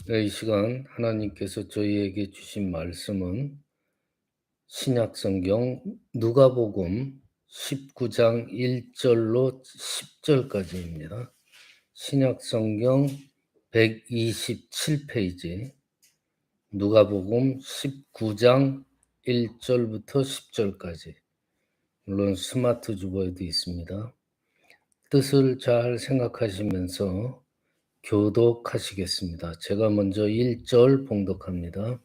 네, 이 시간 하나님께서 저희에게 주신 말씀은 신약 성경 누가복음 19장 1절로 10절까지입니다. 신약 성경 127페이지 누가복음 19장 1절부터 10절까지. 물론 스마트 주보에도 있습니다. 뜻을 잘 생각하시면서 교독하시겠습니다. 제가 먼저 1절 봉독합니다.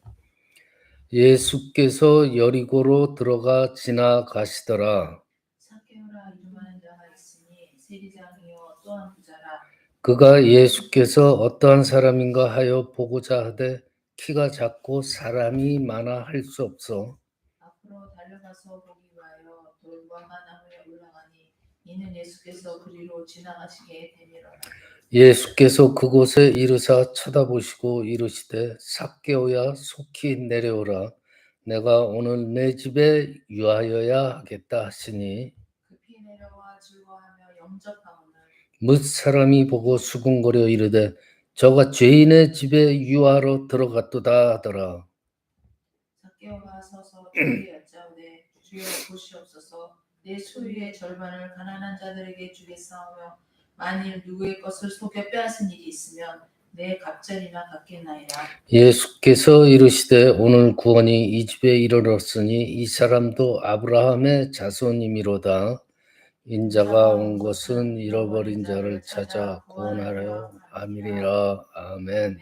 예수께서 여리고로 들어가 지나가시더라. 삭개오라 이름하는 자가 있으니 세리장이요 또한 부자라. 그가 예수께서 어떠한 사람인가 하여 보고자 하되 키가 작고 사람이 많아 할 수 없어 앞으로 달려가서 보기 위하여 돌과 나무에 올라가니 이는 예수께서 그리로 지나가시게 되미러라. 예수께서 그곳에 이르사 쳐다보시고 이르시되 삭개오야 속히 내려오라. 내가 오늘 내 집에 유하여야 하겠다 하시니 급히 내려와 즐거워하며 영접하오늘 뭇 사람이 보고 수군거려 이르되 저가 죄인의 집에 유하러 들어갔도다 하더라. 삭개오가 서서 주께 여짜오되 주여 보시옵소서 내 소유의 절반을 가난한 자들에게 주겠사오며 만일 누구의 것을 속여 빼앗은 일이 있으면 내 갑절이나 갚겠나이다. 예수께서 이르시되 오늘 구원이 이 집에 이르렀으니 이 사람도 아브라함의 자손이미로다. 인자가 온 것은 잃어버린 자를 찾아 구원하려 함이니라. 아멘.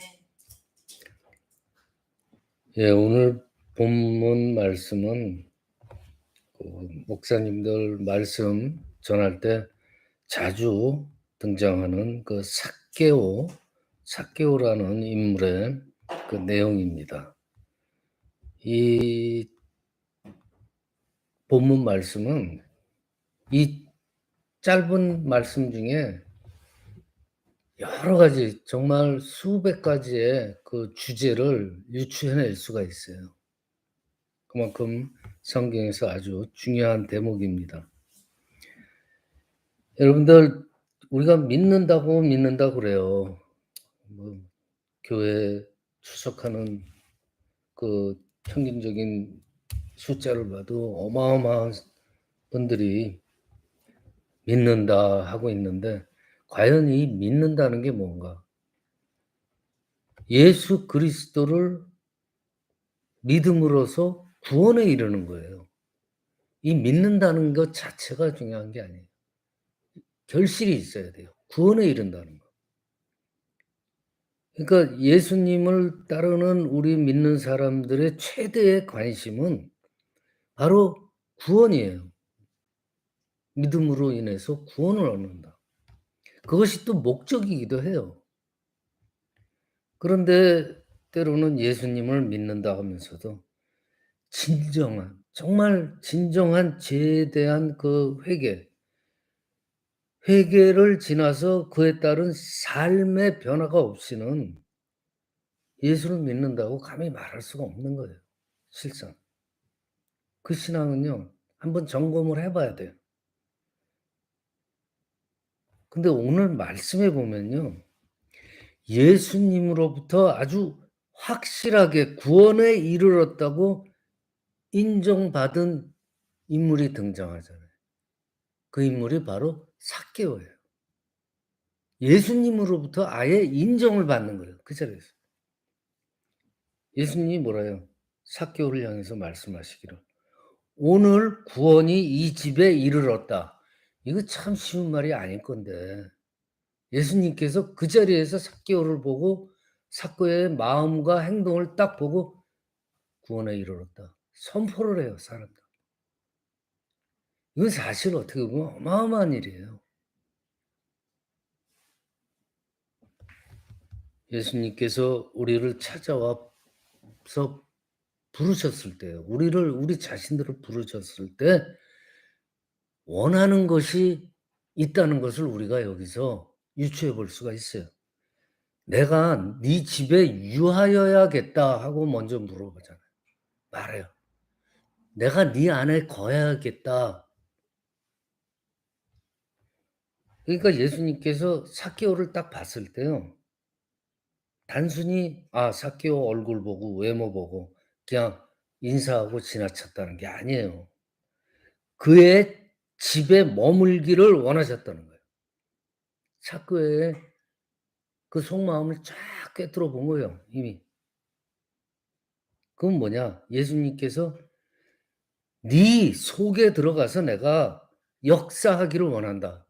예, 오늘 본문 말씀은 목사님들 말씀 전할 때 자주 등장하는 그 삭개오라는 인물의 그 내용입니다. 이 본문 말씀은 이 짧은 말씀 중에 여러 가지 정말 수백 가지의 그 주제를 유추해낼 수가 있어요. 그만큼 성경에서 아주 중요한 대목입니다. 여러분들 우리가 믿는다 그래요. 뭐 교회 출석하는 그 평균적인 숫자를 봐도 어마어마한 분들이 믿는다 하고 있는데 과연 이 믿는다는 게 뭔가? 예수 그리스도를 믿음으로써 구원에 이르는 거예요. 이 믿는다는 것 자체가 중요한 게 아니에요. 결실이 있어야 돼요. 구원에 이른다는 거. 그러니까 예수님을 따르는 우리 믿는 사람들의 최대의 관심은 바로 구원이에요. 믿음으로 인해서 구원을 얻는다. 그것이 또 목적이기도 해요. 그런데 때로는 예수님을 믿는다 하면서도 정말 진정한 죄에 대한 그 회개를 지나서 그에 따른 삶의 변화가 없이는 예수를 믿는다고 감히 말할 수가 없는 거예요, 실상. 그 신앙은요, 한번 점검을 해 봐야 돼요. 근데 오늘 말씀에 보면요, 예수님으로부터 아주 확실하게 구원에 이르렀다고 인정받은 인물이 등장하잖아요. 그 인물이 바로 삭개오예요. 예수님으로부터 아예 인정을 받는 거예요, 그 자리에서. 예수님이 뭐라 해요? 삭개오를 향해서 말씀하시기를 "오늘 구원이 이 집에 이르렀다." 이거 참 쉬운 말이 아닐 건데 예수님께서 그 자리에서 삭개오를 보고 삭개오의 마음과 행동을 딱 보고 "구원에 이르렀다." 선포를 해요, 사람들. 이건 사실 어떻게 보면 어마어마한 일이에요. 예수님께서 우리를 찾아와서 부르셨을 때요. 우리 자신들을 부르셨을 때 원하는 것이 있다는 것을 우리가 여기서 유추해 볼 수가 있어요. "내가 네 집에 유하여야겠다." 하고 먼저 물어보잖아요. 말해요. "내가 네 안에 거해야겠다." 그러니까 예수님께서 삭개오를 딱 봤을 때요. 단순히 삭개오 얼굴 보고 외모 보고 그냥 인사하고 지나쳤다는 게 아니에요. 그의 집에 머물기를 원하셨다는 거예요. 삭개오의 그 속마음을 쫙 꿰뚫어 본 거예요, 이미. 그건 뭐냐? 예수님께서 네 속에 들어가서 내가 역사하기를 원한다.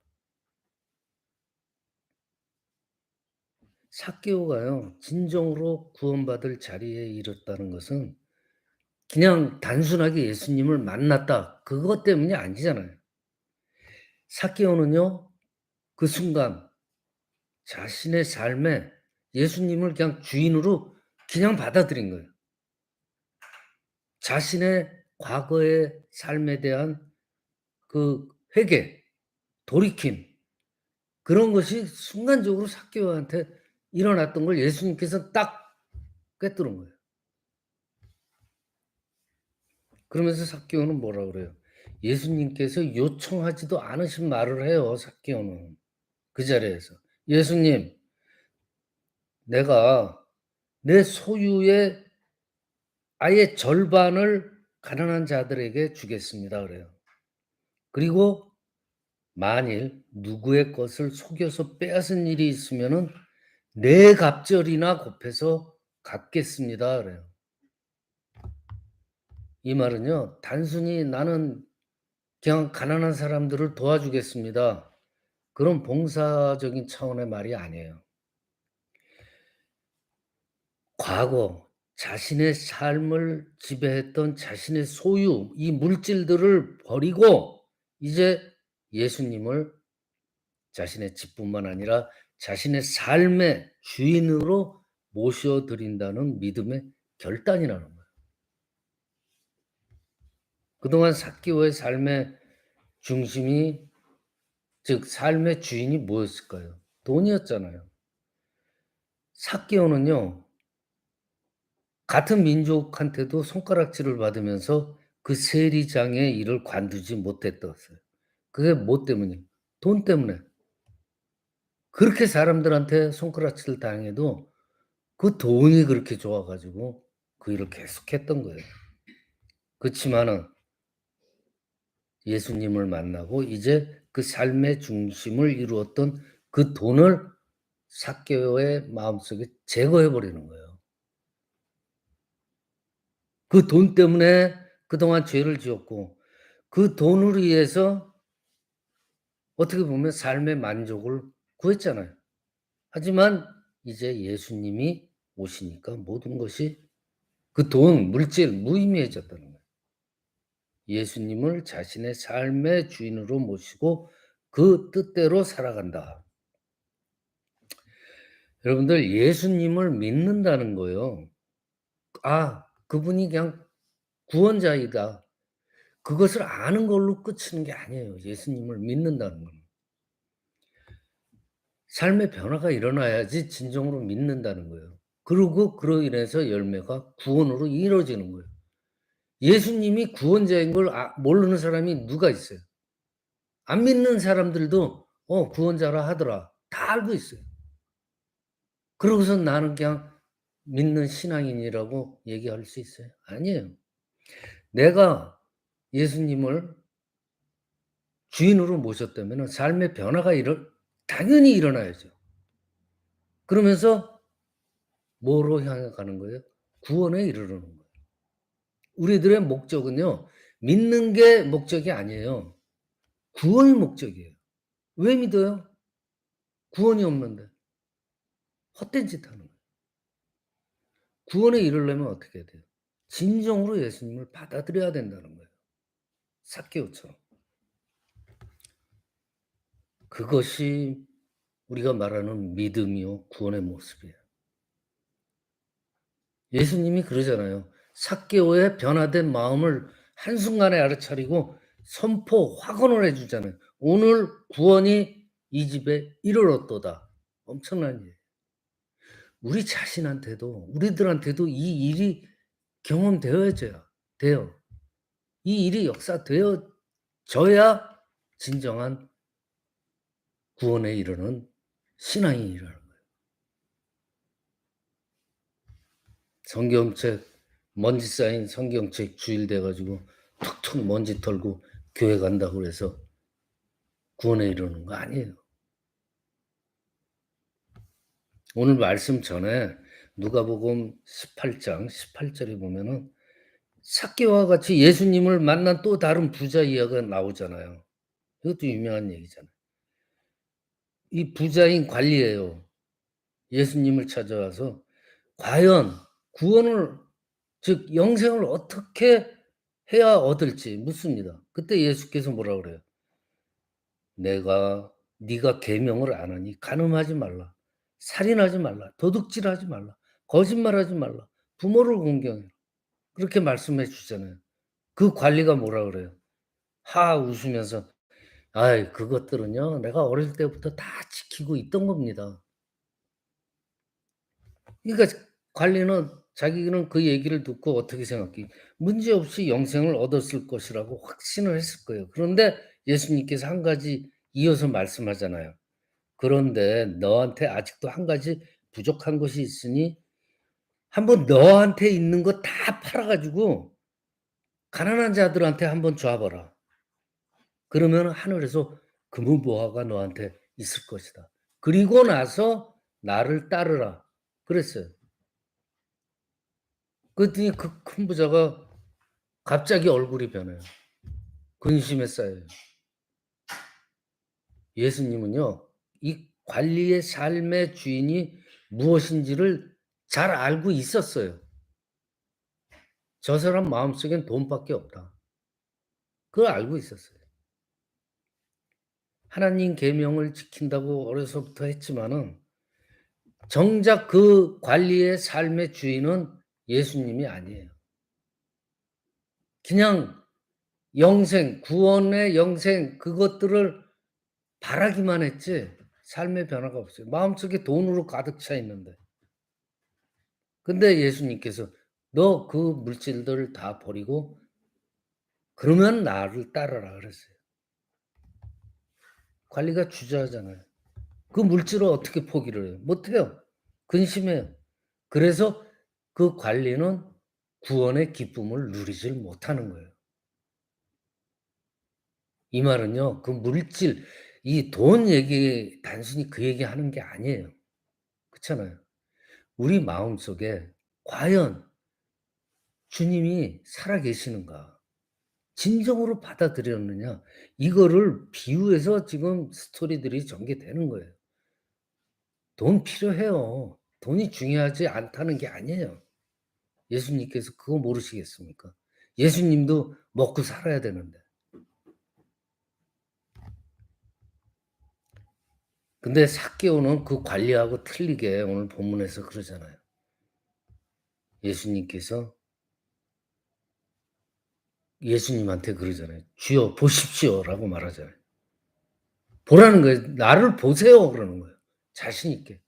삭개오가요, 진정으로 구원받을 자리에 이뤘다는 것은 그냥 단순하게 예수님을 만났다, 그것 때문이 아니잖아요. 삭개오는요, 그 순간 자신의 삶에 예수님을 그냥 주인으로 그냥 받아들인 거예요. 자신의 과거의 삶에 대한 그 회개, 돌이킴, 그런 것이 순간적으로 삭개오한테 일어났던 걸 예수님께서 딱 꿰뚫은 거예요. 그러면서 삭개오는 뭐라 그래요? 예수님께서 요청하지도 않으신 말을 해요, 삭개오는. 그 자리에서. 예수님, 내가 내 소유의 아예 절반을 가난한 자들에게 주겠습니다, 그래요. 그리고 만일 누구의 것을 속여서 빼앗은 일이 있으면은 네 갑절이나 곱해서 갚겠습니다, 그래요. 이 말은요, 단순히 나는 그냥 가난한 사람들을 도와주겠습니다, 그런 봉사적인 차원의 말이 아니에요. 과거 자신의 삶을 지배했던 자신의 소유, 이 물질들을 버리고 이제 예수님을 자신의 집뿐만 아니라 자신의 삶의 주인으로 모셔드린다는 믿음의 결단이라는 거예요. 그동안 삭개오의 삶의 중심이, 즉 삶의 주인이 뭐였을까요? 돈이었잖아요. 삭개오는요, 같은 민족한테도 손가락질을 받으면서 그 세리장의 일을 관두지 못했었어요. 그게 뭐 때문이에요? 돈 때문에. 그렇게 사람들한테 손가락질 당해도 그 돈이 그렇게 좋아 가지고 그 일을 계속했던 거예요. 그치만은 예수님을 만나고 이제 그 삶의 중심을 이루었던 그 돈을 삭개오의 마음속에 제거해 버리는 거예요. 그 돈 때문에 그동안 죄를 지었고 그 돈을 위해서 어떻게 보면 삶의 만족을 구했잖아요. 하지만 이제 예수님이 오시니까 모든 것이, 그 돈, 물질 무의미해졌다는 거예요. 예수님을 자신의 삶의 주인으로 모시고 그 뜻대로 살아간다. 여러분들, 예수님을 믿는다는 거요, 그분이 그냥 구원자이다, 그것을 아는 걸로 그치는 게 아니에요. 예수님을 믿는다는 건. 삶의 변화가 일어나야지 진정으로 믿는다는 거예요. 그리고 그로 인해서 열매가 구원으로 이루어지는 거예요. 예수님이 구원자인 걸 모르는 사람이 누가 있어요? 안 믿는 사람들도 구원자라 하더라, 다 알고 있어요. 그러고서 나는 그냥 믿는 신앙인이라고 얘기할 수 있어요? 아니에요. 내가 예수님을 주인으로 모셨다면은 삶의 변화가 당연히 일어나야죠. 그러면서 뭐로 향해 가는 거예요? 구원에 이르르는 거예요. 우리들의 목적은요, 믿는 게 목적이 아니에요. 구원이 목적이에요. 왜 믿어요? 구원이 없는데. 헛된 짓 하는 거예요. 구원에 이르려면 어떻게 해야 돼요? 진정으로 예수님을 받아들여야 된다는 거예요, 삭개오처럼. 그것이 우리가 말하는 믿음이요, 구원의 모습이에요. 예수님이 그러잖아요. 삭개오의 변화된 마음을 한순간에 알아차리고 선포, 확언을 해 주잖아요. 오늘 구원이 이 집에 이르렀도다. 엄청난 일이에요. 우리 자신한테도, 우리들한테도 이 일이 경험되어져야 돼요. 이 일이 역사되어져야 진정한 구원에 이르는 신앙이 일어나는 거예요. 성경책 먼지 쌓인 성경책 주일 돼 가지고 툭툭 먼지 털고 교회 간다고 그래서 구원에 이르는 거 아니에요. 오늘 말씀 전에 누가복음 18장 18절에 보면은 삭개와 같이 예수님을 만난 또 다른 부자 이야기가 나오잖아요. 이것도 유명한 얘기잖아요. 이 부자인 관리예요. 예수님을 찾아와서 과연 구원을 즉 영생을 어떻게 해야 얻을지 묻습니다. 그때 예수께서 뭐라 그래요? 네가 계명을 안 하니 간음하지 말라. 살인하지 말라. 도둑질하지 말라. 거짓말하지 말라. 부모를 공경해라. 그렇게 말씀해 주잖아요. 그 관리가 뭐라 그래요? 하 웃으면서 아이 그것들은요 내가 어릴 때부터 다 지키고 있던 겁니다. 그러니까 관리는 자기는 그 얘기를 듣고 어떻게 생각해? 문제없이 영생을 얻었을 것이라고 확신을 했을 거예요. 그런데 예수님께서 한 가지 이어서 말씀하잖아요. 그런데 너한테 아직도 한 가지 부족한 것이 있으니 한번 너한테 있는 거 다 팔아 가지고 가난한 자들한테 한번 줘 봐라. 그러면 하늘에서 금은보화가 너한테 있을 것이다. 그리고 나서 나를 따르라. 그랬어요. 그랬더니 그 큰 부자가 갑자기 얼굴이 변해요. 근심에 쌓여요. 예수님은요. 이 관리의 삶의 주인이 무엇인지를 잘 알고 있었어요. 저 사람 마음속엔 돈밖에 없다. 그걸 알고 있었어요. 하나님 계명을 지킨다고 어려서부터 했지만은 정작 그 관리의 삶의 주인은 예수님이 아니에요. 그냥 영생, 구원의 영생 그것들을 바라기만 했지 삶의 변화가 없어요. 마음속에 돈으로 가득 차 있는데. 근데 예수님께서 "너 그 물질들을 다 버리고 그러면 나를 따르라." 그랬어요. 관리가 주저하잖아요. 그 물질을 어떻게 포기를 해요? 못 해요. 근심해요. 그래서 그 관리는 구원의 기쁨을 누리질 못하는 거예요. 이 말은요. 그 물질 이 돈 얘기 단순히 그 얘기하는 게 아니에요. 그렇잖아요. 우리 마음속에 과연 주님이 살아 계시는가? 진정으로 받아들였느냐? 이거를 비유해서 지금 스토리들이 전개되는 거예요. 돈 필요해요. 돈이 중요하지 않다는 게 아니에요. 예수님께서 그거 모르시겠습니까? 예수님도 먹고 살아야 되는데. 근데 삭개오는 그 관리하고 틀리게 오늘 본문에서 그러잖아요. 예수님께서 예수님한테 그러잖아요. "주여 보십시오."라고 말하잖아요. 보라는 거예요. "나를 보세요." 그러는 거예요. 자신 있게.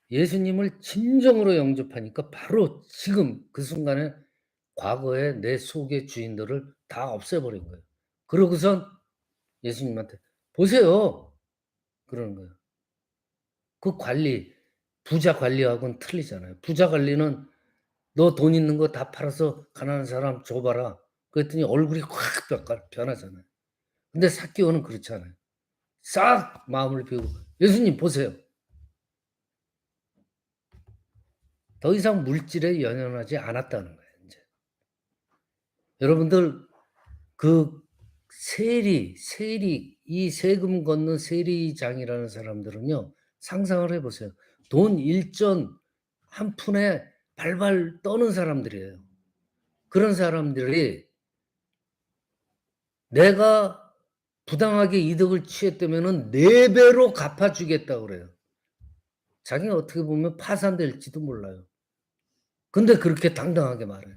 예수님을 진정으로 영접하니까 바로 지금 그 순간에 과거의 내 속의 주인들을 다 없애버린 거예요. 그러고선 예수님한테 "보세요." 그러는 거예요. 그 관리, 부자 관리하고는 틀리잖아요. 부자 관리는 "너 돈 있는 거 다 팔아서 가난한 사람 줘 봐라." 그랬더니 얼굴이 확 변하잖아요. 근데 삭개오는 그렇지 않아요. 싹 마음을 비우고 "예수님 보세요." 더 이상 물질에 연연하지 않았다는 거예요 인제. 여러분들 그 세리 이 세금 걷는 세리장이라는 사람들은요. 상상을 해 보세요. 돈 일전 한 푼에 발발 떠는 사람들이에요. 그런 사람들이 내가 부당하게 이득을 취했다면은 4 배로 갚아 주겠다고 그래요. 자기가 어떻게 보면 파산될지도 몰라요. 근데 그렇게 당당하게 말해요.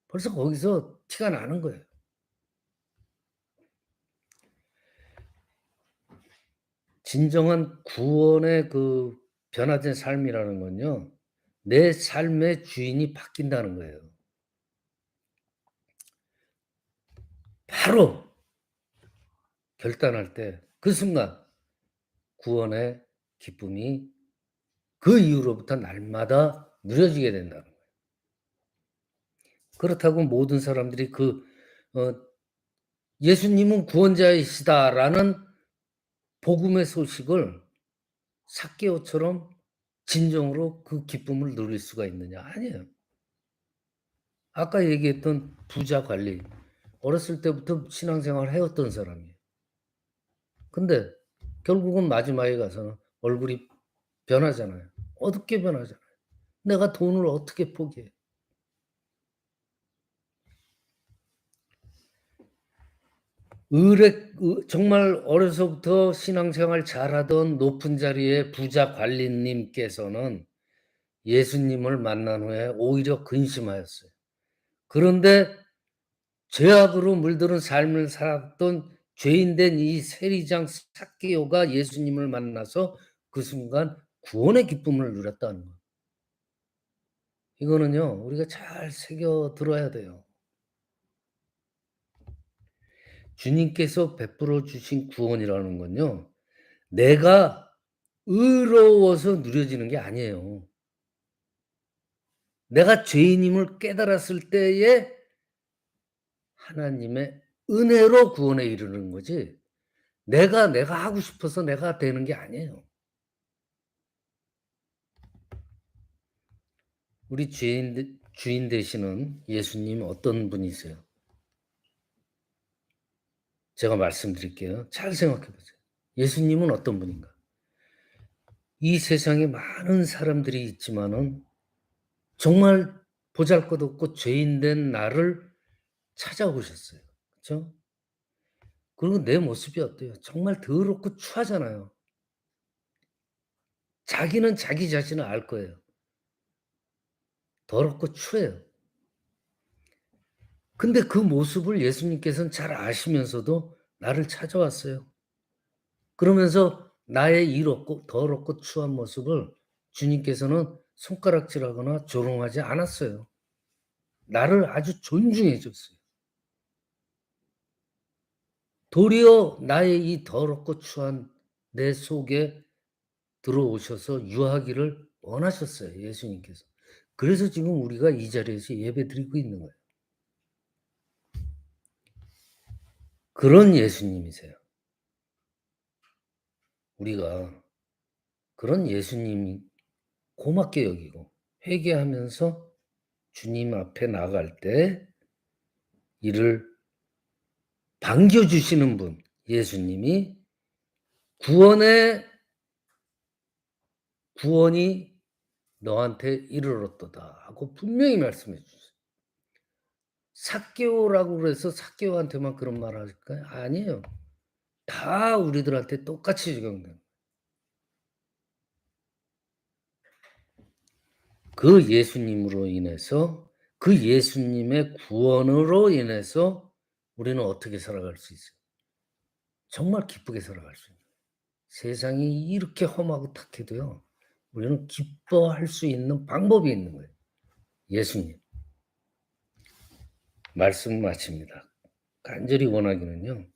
벌써 거기서 티가 나는 거예요. 진정한 구원의 그 변화된 삶이라는 건요. 내 삶의 주인이 바뀐다는 거예요. 바로 결단할 때 그 순간 구원의 기쁨이 그 이후로부터 날마다 누려지게 된다는 거예요. 그렇다고 모든 사람들이 예수님은 구원자이시다라는 복음의 소식을 삭개오처럼 진정으로 그 기쁨을 누릴 수가 있느냐? 아니에요. 아까 얘기했던 부자 관리, 어렸을 때부터 신앙생활을 해왔던 사람이에요. 근데 결국은 마지막에 가서는 얼굴이 변하잖아요. 어둡게 변하잖아요. 내가 돈을 어떻게 포기해? 정말 어려서부터 신앙생활 잘하던 높은 자리의 부자 관리님께서는 예수님을 만난 후에 오히려 근심하였어요. 그런데 죄악으로 물들은 삶을 살았던 죄인된 이 세리장 삭개오가 예수님을 만나서 그 순간 구원의 기쁨을 누렸다는 거예요. 이거는요, 우리가 잘 새겨 들어야 돼요. 주님께서 베풀어 주신 구원이라는 건요, 내가 의로워서 누려지는 게 아니에요. 내가 죄인임을 깨달았을 때에 하나님의 은혜로 구원에 이르는 거지, 내가 하고 싶어서 내가 되는 게 아니에요. 우리 주인 되시는 예수님 어떤 분이세요? 제가 말씀드릴게요. 잘 생각해 보세요. 예수님은 어떤 분인가? 이 세상에 많은 사람들이 있지만은 정말 보잘것없고 죄인된 나를 찾아오셨어요. 그렇죠? 그리고 내 모습이 어때요? 정말 더럽고 추하잖아요. 자기는 자기 자신을 알 거예요. 더럽고 추해요. 근데 그 모습을 예수님께서는 잘 아시면서도 나를 찾아왔어요. 그러면서 나의 이롭고 더럽고 추한 모습을 주님께서는 손가락질하거나 조롱하지 않았어요. 나를 아주 존중해 줬어요. 도리어 나의 이 더럽고 추한 내 속에 들어오셔서 유하기를 원하셨어요, 예수님께서. 그래서 지금 우리가 이 자리에서 예배드리고 있는 거예요. 그런 예수님이세요. 우리가 그런 예수님이 고맙게 여기고 회개하면서 주님 앞에 나갈 때 이를 반겨주시는 분, 예수님이 구원이 너한테 이르렀도다 하고 분명히 말씀해 주셨어요. 삭개오라고 그래서 삭개오한테만 그런 말 할까요? 아니에요. 다 우리들한테 똑같이 적용돼요. 그 예수님으로 인해서, 그 예수님의 구원으로 인해서 우리는 어떻게 살아갈 수 있어요? 정말 기쁘게 살아갈 수 있는 거예요. 세상이 이렇게 험하고 탁해도요, 우리는 기뻐할 수 있는 방법이 있는 거예요. 예수님. 말씀 마칩니다. 간절히 원하기는요,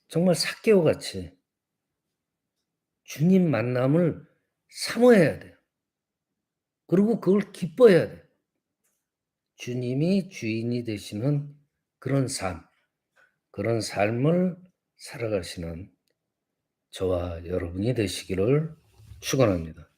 정말 삭개오 같이 주님 만남을 사모해야 돼요. 그리고 그걸 기뻐해야 돼요. 주님이 주인이 되시는 그런 그런 삶을 살아가시는 저와 여러분이 되시기를 축원합니다.